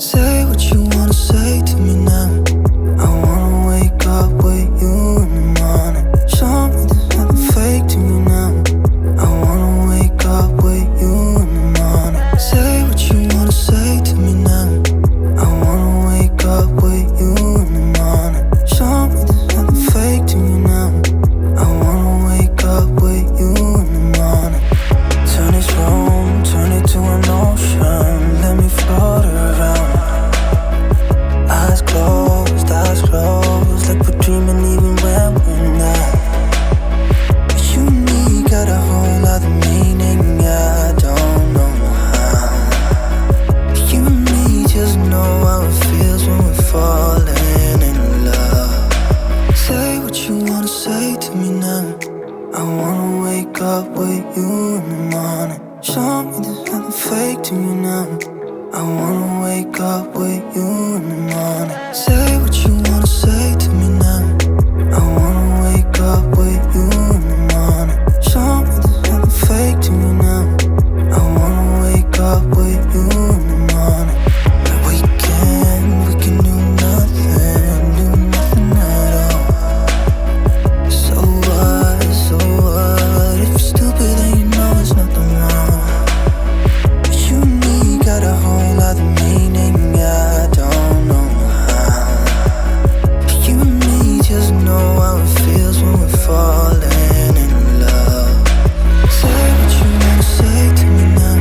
Say what you wanna say to me now. I wanna wake up with you in the morning. Show me there's nothing fake to me now. I wanna wake up with you in the morning. Say what you wanna say to me now. I wanna wake up with you in the morning. Show me there's nothing fake to me now. I wanna wake up with you in the morning. Turn this room, turn it to an ocean. Let me float around. Eyes closed, like we're dreaming even when we're not. But you and me got a whole other meaning, I don't know how. But you and me just know how it feels when we're falling in love. Say what you wanna say to me now. I wanna wake up with you in the morning. Show me there's nothing fake to me now. I wanna wake up with you in the morning. Say what you wanna say to me now. I wanna wake up with you in the morning. Show me there's nothing fake to me now. I wanna wake up with you in the morning. But we can do nothing at all. So what, if you're stupid then you know it's nothing wrong. But you and me got a whole other meaning, I don't know how. But you and me just know how it feels when we're falling in love. Say what you wanna say to me now.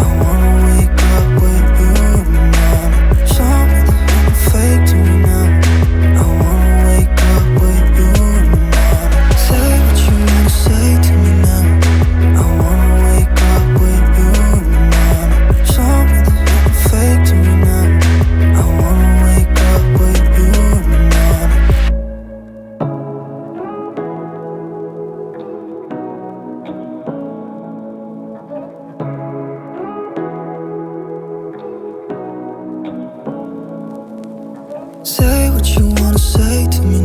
I wanna wake up with you in the morning. Show me there's nothing fake to me now. I wanna wake up with you in the morning. Say what you wanna say to me now. I wanna wake up with you in the morning. Show me there's nothing fake to me now. I wanna wake up with you in the morning. Say what you wanna say to me